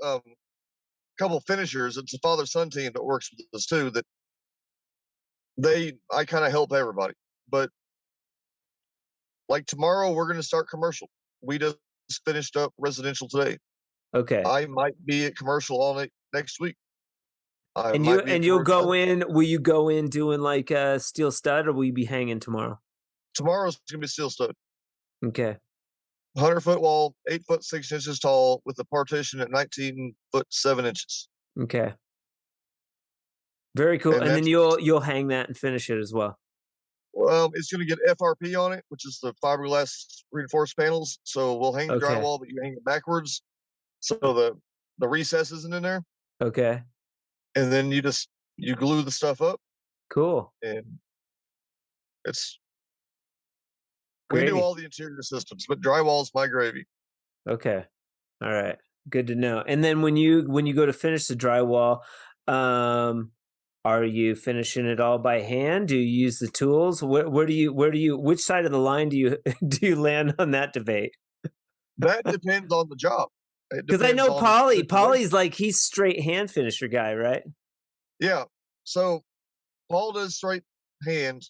couple finishers. It's a father son team that works with us too. That I kind of help everybody. But like tomorrow, we're going to start commercial. We just finished up residential today. Okay. I might be at commercial all next week. I And might be at you'll commercial go in, will you go in doing like a steel stud or will you be hanging tomorrow? tomorrow's going to be steel stud. Okay. 100-foot wall, 8 foot 6 inches tall, with a partition at 19 foot 7 inches. Okay. Very cool. And And then that's you'll hang that and finish it as well. it's going to get FRP on it, which is the fiberglass reinforced panels. So we'll hang the Okay. drywall, but you hang it backwards, so the recess isn't in there. Okay. And then you glue the stuff up, Cool. and we do Gravy. all the interior systems, but drywall's my gravy. Okay. All right. Good to know. And then when you go to finish the drywall, are you finishing it all by hand? Do you use the tools? Where do you which side of the line do you do you land on that debate? That depends on the job. It Because I depends know on the situation. Polly's like he's straight hand finisher guy, right? Yeah. So Paul does straight hand.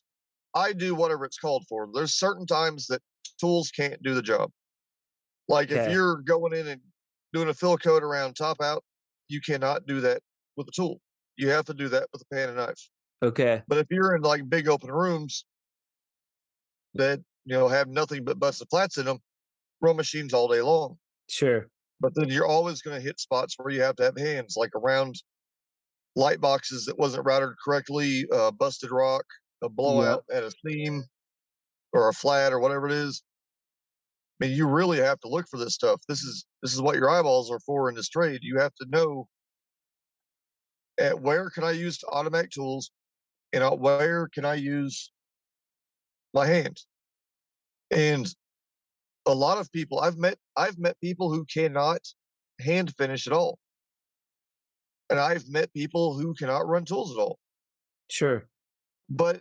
I do whatever it's called for. There's certain times that tools can't do the job. Like if Okay. you're going in and doing a fill coat around top out, you cannot do that with a tool. You have to do that with a pan and knife. Okay. But if you're in like big open rooms that have nothing but busted flats in them, row machines all day long. Sure. But then you're always going to hit spots where you have to have hands, like around light boxes that wasn't routed correctly, busted rock, a blowout at a seam or a flat or whatever it is. I mean, you really have to look for this stuff. This is what your eyeballs are for in this trade. You have to know at where can I use automatic tools, and at where can I use my hands. And a lot of people I've met people who cannot hand finish at all, and I've met people who cannot run tools at all. Sure. But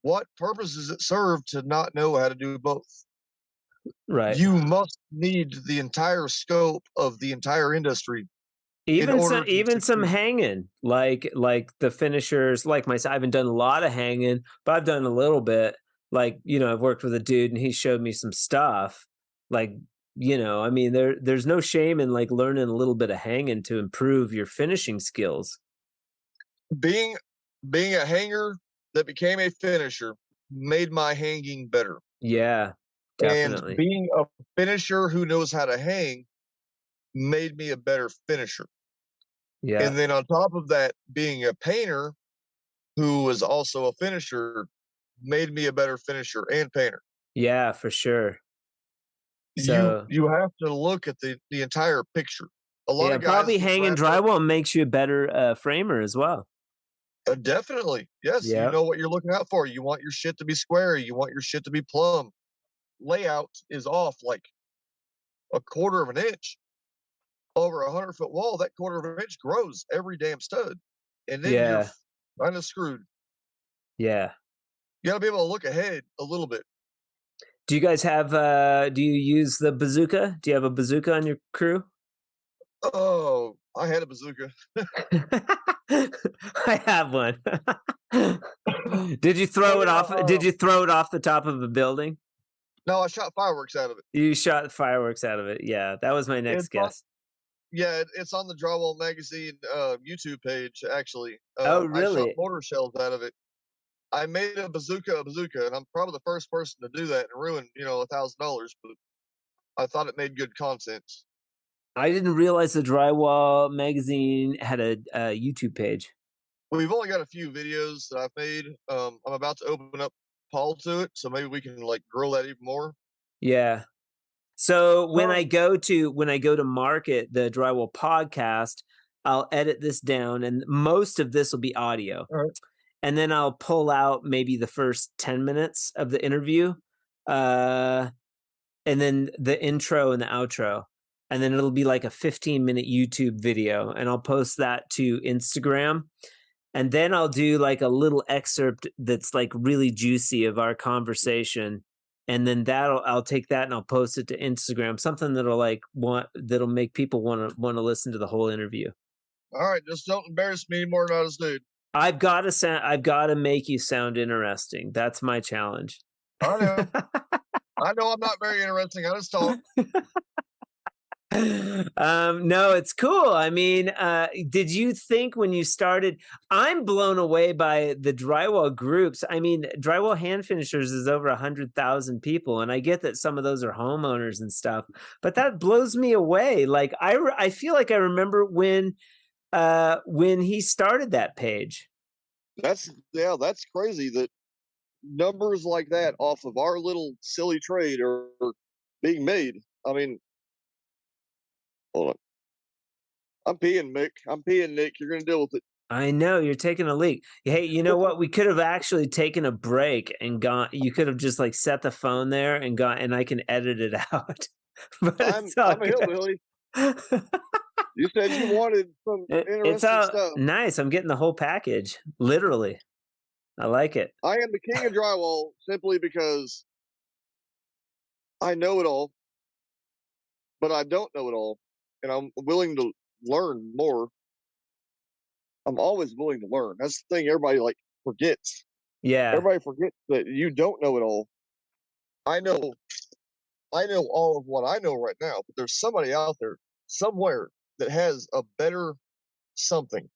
what purpose does it serve to not know how to do both? Right. You must need the entire scope of the entire industry in order to Some succeed. hanging, like the finishers, like myself. I haven't done a lot of hanging, but I've done a little bit. Like, I've worked with a dude and he showed me some stuff. Like, I mean, there's no shame in like learning a little bit of hanging to improve your finishing skills. Being a hanger that became a finisher made my hanging better. Yeah, And definitely. being a finisher who knows how to hang made me a better finisher. Yeah. And then on top of that, being a painter who was also a finisher made me a better finisher and painter. Yeah, for sure. You So, you have to look at the entire picture. A lot yeah, of guys probably get hanging wrapped up. drywall makes you a better framer as well. Definitely, yes. You Yeah. know what you're looking out for. You want your shit to be square. You want your shit to be plumb. Layout is off like a quarter of an inch. Over a 100-foot wall, that quarter of an inch grows every damn stud, and then you're Yeah. kind of screwed. Yeah. You got to be able to look ahead a little bit. Do you guys have do you use the bazooka? Do you have a bazooka on your crew? Oh, I had a bazooka. I have one. Did you throw it off did you throw it off the top of a building? No, I shot fireworks out of it. You shot fireworks out of it. Yeah, that was my next It's on, guess. yeah, it's on the Drywall magazine YouTube page. Actually, Oh, I shot really? mortar shells out of it. I made a bazooka, and I'm probably the first person to do that and ruin $1,000. But I thought it made good content. I didn't realize the Drywall magazine had a YouTube page. we've only got a few videos that I've made. I'm about to open up Paul to it, so maybe we can like grow that even more. Yeah. So when Um, I go to market the Drywall podcast, I'll edit this down, and most of this will be audio. all right. And then I'll pull out maybe the first 10 minutes of the interview, and then the intro and the outro. And then it'll be like a 15-minute YouTube video, and I'll post that to Instagram. And then I'll do like a little excerpt that's like really juicy of our conversation. And then I'll take that and I'll post it to Instagram, something that'll make people want to listen to the whole interview. All right, just don't embarrass me anymore, not as dude. I've got to make you sound interesting. That's my challenge. I know. I know I'm not very interesting. I just talk. No, it's cool. I mean, did you think when you started, I'm blown away by the drywall groups. I mean, Drywall Hand Finishers is over 100,000 people. And I get that some of those are homeowners and stuff, but that blows me away. Like I feel like I remember when he started that page. That's crazy that numbers like that off of our little silly trade are being made. I mean, hold on. I'm peeing, Mick. I'm peeing, Nick. You're gonna deal with it. I know you're taking a leak. Hey, you know what? We could have actually taken a break and gone. You could have just like set the phone there and gone, and I can edit it out. But I'm a hillbilly. You said you wanted some interesting stuff. Nice. I'm getting the whole package, literally. I like it. I am the king of drywall simply because I know it all, but I don't know it all, and I'm willing to learn more. I'm always willing to learn. That's the thing everybody like forgets. Yeah. Everybody forgets that you don't know it all. I know all of what I know right now, but there's somebody out there somewhere that has a better something.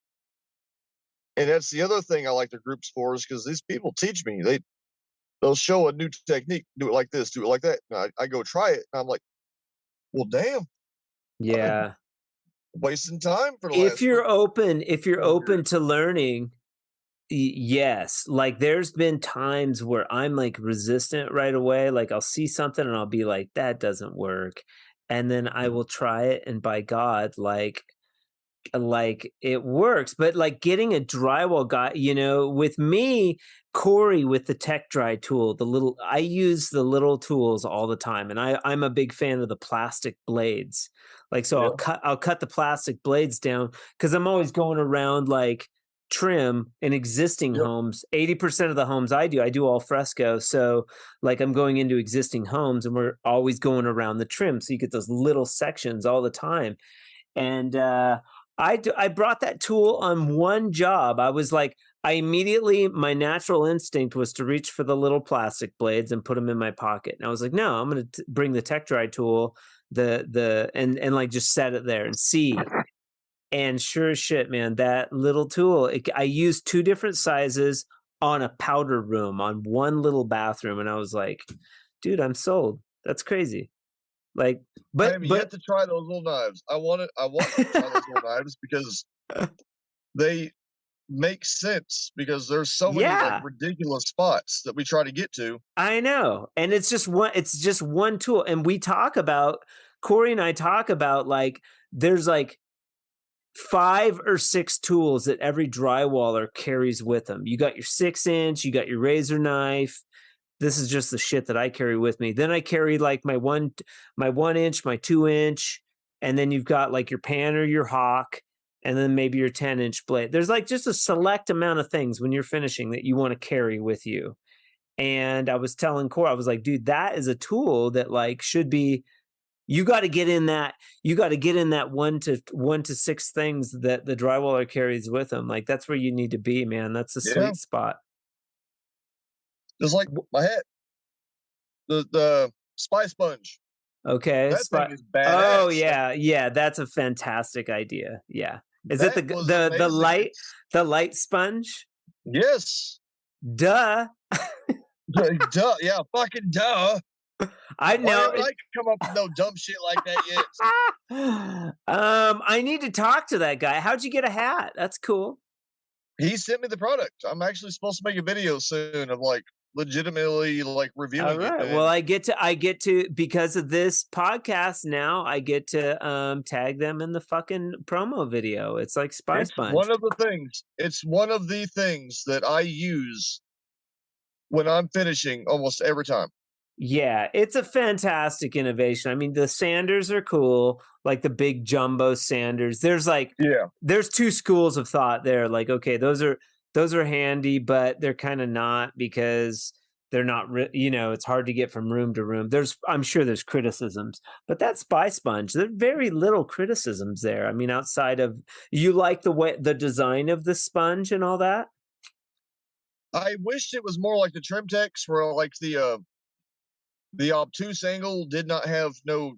And that's the other thing I like the groups for, is because these people teach me. They'll show a new technique, do it like this, do it like that. And I go try it, and I'm like, well, damn. Yeah. Wasting time for the if you're open to learning, yes. Like there's been times where I'm like resistant right away. Like I'll see something and I'll be like, that doesn't work. And then I will try it, and by God, like it works. But like getting a drywall guy, with me, Corey, with the Tech Dry tool, I use the little tools all the time, and I'm a big fan of the plastic blades. Like, so I'll cut the plastic blades down, because I'm always going around like trim in existing homes. 80% of the homes I do all fresco. So like I'm going into existing homes, and we're always going around the trim. So you get those little sections all the time. And I brought that tool on one job. I was like, my natural instinct was to reach for the little plastic blades and put them in my pocket. And I was like, no, I'm going to bring the Tech Dry tool, and like just set it there and see. And sure as shit, man, that little tool, I used 2 different sizes on a powder room on one little bathroom. And I was like, dude, I'm sold. That's crazy. Like, I have yet to try those little knives. I want to try those little knives because they make sense, because there's so many like ridiculous spots that we try to get to. I know. And it's just one tool. And Corey and I talk about like, there's like 5 or 6 tools that every drywaller carries with them. You got your 6-inch, you got your razor knife. This is just the shit that I carry with me. Then I carry like my 1-inch, my 2-inch, and then you've got like your panner, your hawk, and then maybe your 10-inch blade. There's like just a select amount of things when you're finishing that you want to carry with you. And I was telling Corey, I was like, dude, that is a tool that like should be, you got to get in that 1 to 6 things that the drywaller carries with them. Like that's where you need to be, man. That's a sweet spot. Just like my hat, the spy sponge. Okay, that thing is badass. Oh yeah, that's a fantastic idea. Yeah, is it the light sponge? Yes. Duh. Duh. Yeah, fucking duh. I know. Why haven't I come up with no dumb shit like that yet? I need to talk to that guy. How'd you get a hat? That's cool. He sent me the product. I'm actually supposed to make a video soon of like legitimately like All reviewing it. right. Well, And I get to because of this podcast now, I get to tag them in the fucking promo video. It's like Spy it's Sponge. one of the things. It's one of the things that I use when I'm finishing almost every time. Yeah, it's a fantastic innovation. I mean, the sanders are cool, like the big jumbo sanders. Yeah. There's two schools of thought there. Like, okay, those are handy, but they're kind of not because they're not, it's hard to get from room to room. I'm sure there's criticisms, but that Spy Sponge, there's very little criticisms there. I mean, outside of you like the design of the sponge and all that. I wished it was more like the Trimtex, where like the obtuse angle did not have no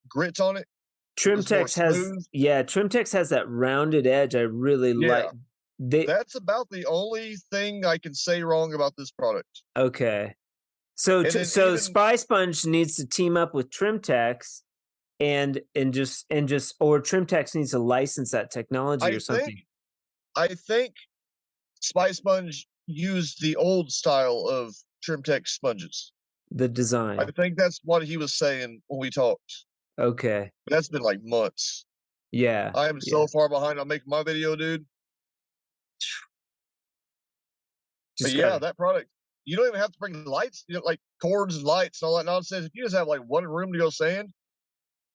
grits on it. It was more smooth. Trimtex has that rounded edge. I really like. Yeah. They That's about the only thing I can say wrong about this product. Okay. So And then so even Spy Sponge needs to team up with Trimtex and just or Trimtex needs to license that technology I or think something. I think Spy Sponge used the old style of Trimtex sponges. The I design. think that's what he was saying when we talked. Okay. But that's been like months. Yeah. I am Yeah. so far behind on making my video, dude. But Just yeah, gotta. that product, you don't even have to bring lights, like cords and lights and all that nonsense. If you just have like one room to go sand,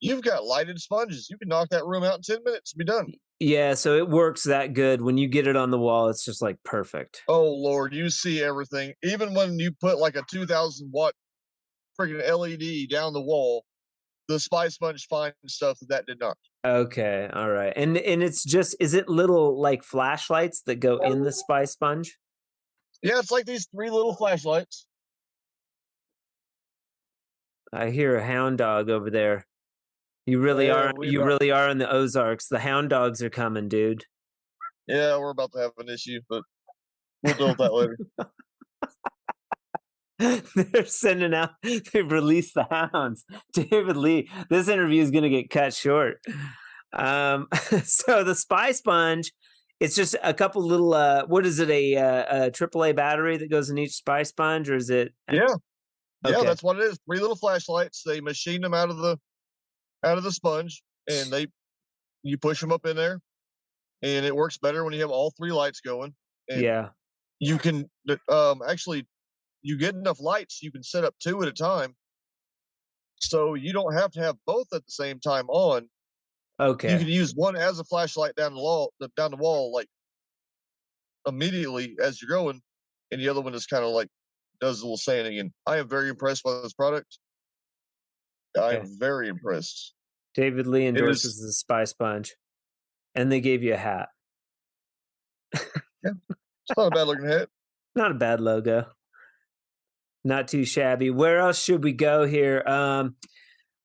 you've got lighted sponges. You can knock that room out in 10 minutes and be done. Yeah, so it works that good. When you get it on the wall, it's just like perfect. Oh Lord, you see everything. Even when you put like a 2,000 watt freaking LED down the wall, the Spy Sponge finds stuff that did not. Okay, all right. And it's just is it little like flashlights that go in the Spy Sponge? Yeah, it's like these 3 little flashlights. I hear a hound dog over there. You really Yeah, are in the Ozarks. The hound dogs are coming, dude. yeah, we're about to have an issue, but we'll deal with that later. They're sending out they released the hounds. David Lee, this interview is gonna get cut short. So the Spy Sponge, it's just a couple little what is it, a AAA battery that goes in each Spy Sponge, or is it Yeah, yeah, okay. that's what it is. 3 little flashlights. They machine them out of the sponge, and you push them up in there, and it works better when you have all 3 lights going. And Yeah. you can actually you get enough lights, you can set up 2 at a time, so you don't have to have both at the same time on. You Okay. can use one as a flashlight down the wall, like immediately as you're going, and the other one is kind of like does a little sanding. And I am very impressed by this product. I Okay. am very impressed. David Lee It is, endorses the Spy Sponge. And they gave you a hat. yeah, it's not a bad looking hat. Not a bad logo. Not too shabby. Where else should we go here?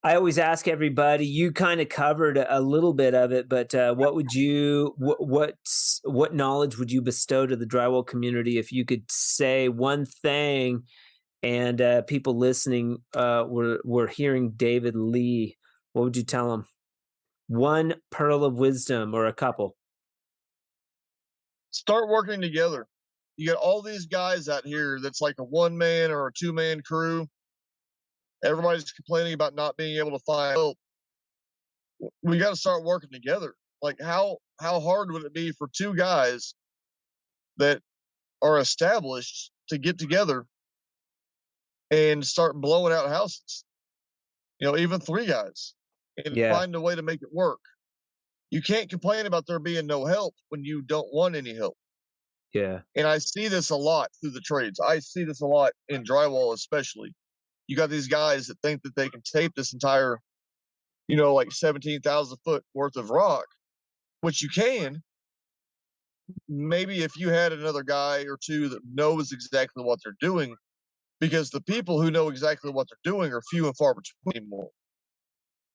I always ask everybody. You kind of covered a little bit of it, but what would you what knowledge would you bestow to the drywall community if you could say one thing and people listening were hearing David Lee? What would you tell them? One pearl of wisdom or a couple? Start working together. You got all these guys out here that's like a 1 man or a 2 man crew. Everybody's complaining about not being able to find help. We got to start working together. Like how hard would it be for 2 guys that are established to get together and start blowing out houses? Even 3 guys, and Yeah, find a way to make it work. You can't complain about there being no help when you don't want any help. yeah, And I see this a lot through the trades. I see this a lot in drywall, especially. You got these guys that think that they can tape this entire, like 17,000 foot worth of rock, which you can. Maybe if you had another guy or 2 that knows exactly what they're doing, because the people who know exactly what they're doing are few and far between anymore.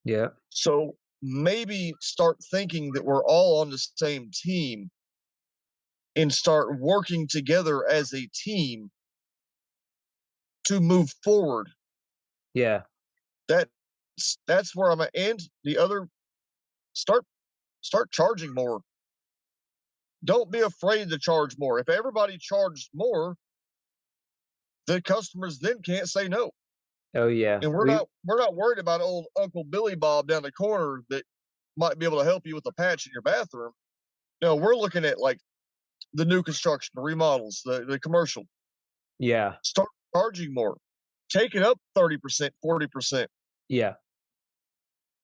yeah, So maybe start thinking that we're all on the same team and start working together as a team to move forward. yeah. That's where I'm at. And the other, start charging more. don't be afraid to charge more. If everybody charged more, the customers then can't say no. Oh yeah. And we're not worried about old Uncle Billy Bob down the corner that might be able to help you with a patch in your bathroom. No, we're looking at like the new construction, the remodels, the commercial. Yeah. Start charging more. Take it up 30%, 40%. Yeah.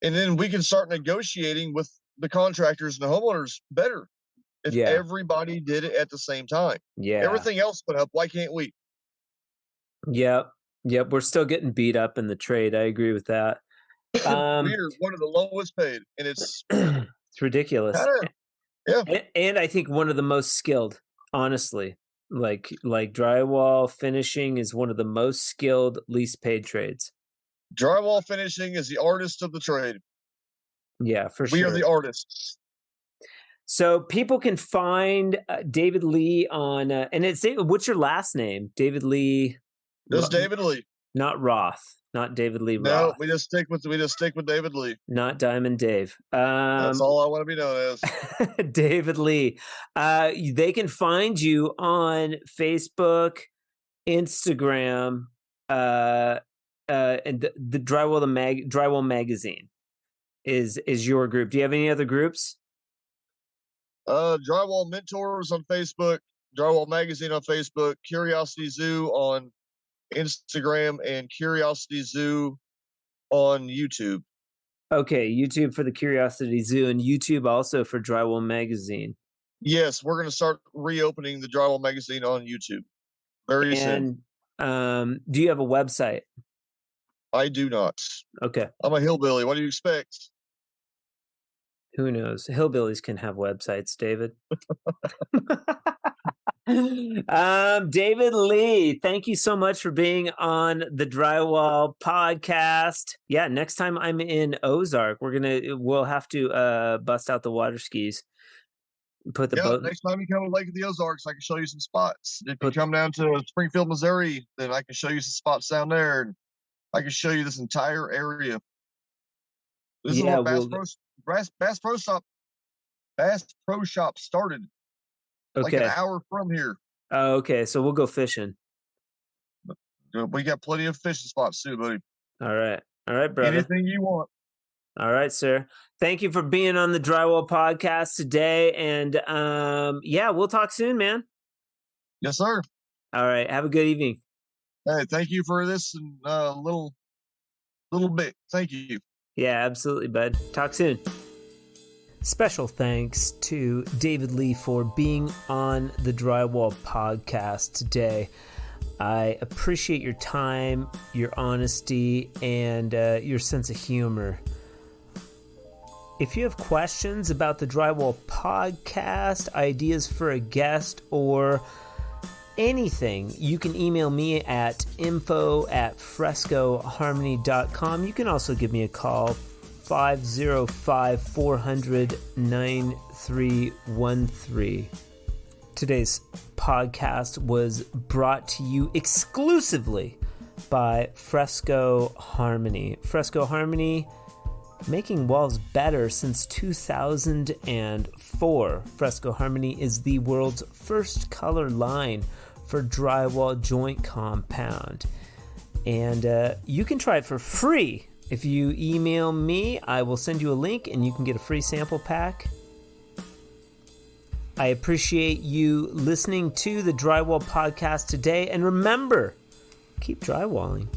And then we can start negotiating with the contractors and the homeowners better if everybody did it at the same time. Yeah. Everything else went up. Why can't we? Yep. We're still getting beat up in the trade. I agree with that. We're one of the lowest paid, and it's it's ridiculous. Yeah. And I think one of the most skilled, honestly. Like drywall finishing is one of the most skilled, least paid trades. Drywall finishing is the artist of the trade. Yeah, for sure. We are the artists. So people can find David Lee on, and it's, what's your last name? David Lee. Just David Lee. Not Roth. Not David Lee Roth. No, we just stick with David Lee. Not Diamond Dave. That's all I want to be known as. David Lee. They can find you on Facebook, Instagram, and the Drywall Magazine is your group. Do you have any other groups? Drywall Mentors on Facebook, Drywall Magazine on Facebook, Curiosity Zoo on Instagram, and Curiosity Zoo on YouTube. Okay, YouTube for the Curiosity Zoo and YouTube also for Drywall Magazine. Yes, we're going to start reopening the Drywall Magazine on YouTube very soon. Do you have a website? I do not. Okay. I'm a hillbilly. What do you expect? Who knows? Hillbillies can have websites, David. David Lee, thank you so much for being on the Drywall podcast. Yeah, next time I'm in Ozark, we'll have to bust out the water skis. Put the boat. Next time you come to Lake of the Ozarks, I can show you some spots. If you come down to Springfield, Missouri, then I can show you some spots down there, and I can show you this entire area. This is where Bass Pro Shop started. Okay. Like an hour from here. Oh, okay. So we'll go fishing. We got plenty of fishing spots too, buddy. All right, brother. Anything you want. All right, sir. Thank you for being on the Drywall podcast today, and we'll talk soon, man. Yes, sir. All right. Have a good evening. Hey, thank you for this and little bit. Thank you. Yeah, absolutely, bud. Talk soon. Special thanks to David Lee for being on the Drywall podcast today. I appreciate your time, your honesty, and your sense of humor. If you have questions about the Drywall podcast, ideas for a guest, or anything, you can email me at info@frescoharmony.com. You can also give me a call, 505-400-9313. Today's podcast was brought to you exclusively by Fresco Harmony. Fresco Harmony, making walls better since 2004. Fresco Harmony is the world's first color line for drywall joint compound. And you can try it for free. If you email me, I will send you a link and you can get a free sample pack. I appreciate you listening to the Drywall podcast today. And remember, keep drywalling.